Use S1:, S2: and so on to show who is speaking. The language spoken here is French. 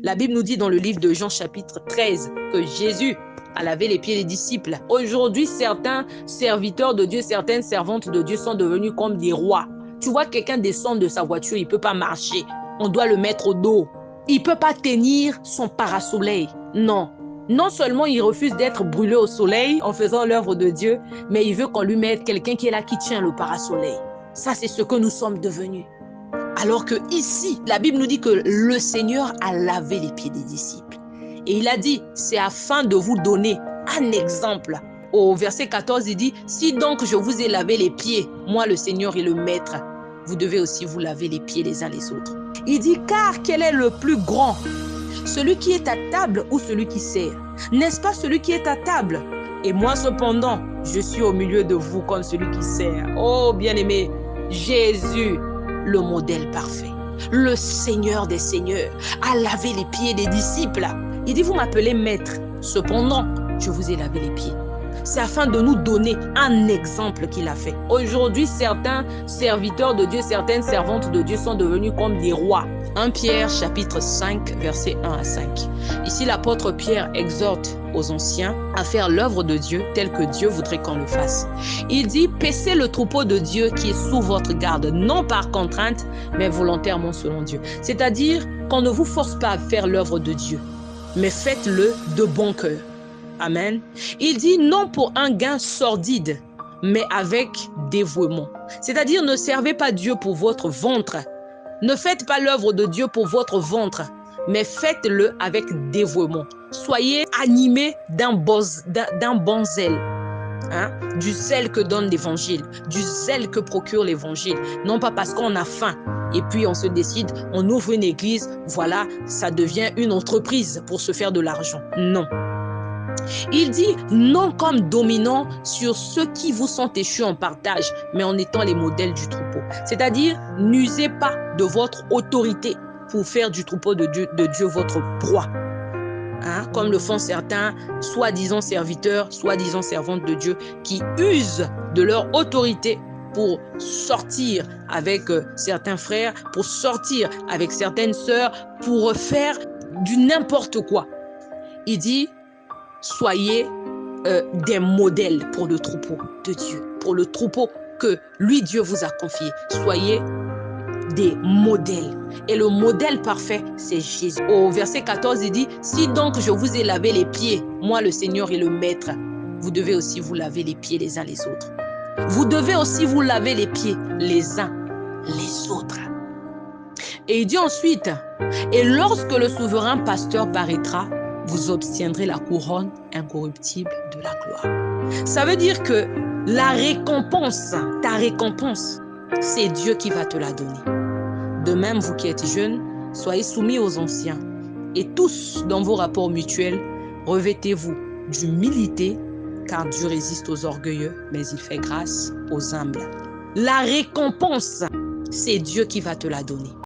S1: La Bible nous dit dans le livre de Jean chapitre 13 que Jésus a lavé les pieds des disciples. Aujourd'hui, certains serviteurs de Dieu, certaines servantes de Dieu sont devenus comme des rois. Tu vois quelqu'un descendre de sa voiture, il ne peut pas marcher. On doit le mettre au dos. Il ne peut pas tenir son parasoleil. Non. Non seulement il refuse d'être brûlé au soleil en faisant l'œuvre de Dieu, mais il veut qu'on lui mette quelqu'un qui est là, qui tient le parasoleil. Ça, c'est ce que nous sommes devenus. Alors que ici, la Bible nous dit que le Seigneur a lavé les pieds des disciples. Et il a dit, c'est afin de vous donner un exemple. Au verset 14, il dit, si donc je vous ai lavé les pieds, moi le Seigneur et le Maître, vous devez aussi vous laver les pieds les uns les autres. Il dit, car quel est le plus grand? Celui qui est à table ou celui qui sert? N'est-ce pas celui qui est à table? Et moi cependant, je suis au milieu de vous comme celui qui sert. Oh bien-aimé, Jésus, le modèle parfait, le Seigneur des seigneurs, a lavé les pieds des disciples. Il dit, vous m'appelez maître, cependant, je vous ai lavé les pieds. C'est afin de nous donner un exemple qu'il a fait. Aujourd'hui, certains serviteurs de Dieu, certaines servantes de Dieu sont devenus comme des rois. 1 Pierre chapitre 5, versets 1 à 5. Ici, l'apôtre Pierre exhorte aux anciens à faire l'œuvre de Dieu telle que Dieu voudrait qu'on le fasse. Il dit, paissez le troupeau de Dieu qui est sous votre garde, non par contrainte, mais volontairement selon Dieu. C'est-à-dire qu'on ne vous force pas à faire l'œuvre de Dieu, mais faites-le de bon cœur. Amen. Il dit non pour un gain sordide, mais avec dévouement. C'est-à-dire ne servez pas Dieu pour votre ventre. Ne faites pas l'œuvre de Dieu pour votre ventre, mais faites-le avec dévouement. Soyez animés d'un bon zèle. Du zèle que donne l'évangile, du zèle que procure l'évangile. Non pas parce qu'on a faim et puis on se décide, on ouvre une église, voilà, ça devient une entreprise pour se faire de l'argent. Non. Il dit non comme dominant sur ceux qui vous sont échus en partage, mais en étant les modèles du troupeau. C'est-à-dire, n'usez pas de votre autorité pour faire du troupeau de Dieu votre proie. Comme le font certains soi-disant serviteurs, soi-disant servantes de Dieu qui usent de leur autorité pour sortir avec certains frères, pour sortir avec certaines sœurs, pour faire du n'importe quoi. Il dit, soyez des modèles pour le troupeau de Dieu, pour le troupeau que lui, Dieu, vous a confié. Soyez des modèles. Et le modèle parfait, c'est Jésus. Au verset 14, il dit, si donc je vous ai lavé les pieds, moi le Seigneur et le Maître, vous devez aussi vous laver les pieds les uns les autres. Vous devez aussi vous laver les pieds les uns les autres. Et il dit ensuite, et lorsque le souverain pasteur paraîtra, vous obtiendrez la couronne incorruptible de la gloire. Ça veut dire que la récompense, ta récompense, c'est Dieu qui va te la donner. De même, vous qui êtes jeunes, soyez soumis aux anciens. Et tous, dans vos rapports mutuels, revêtez-vous d'humilité, car Dieu résiste aux orgueilleux, mais il fait grâce aux humbles. La récompense, c'est Dieu qui va te la donner.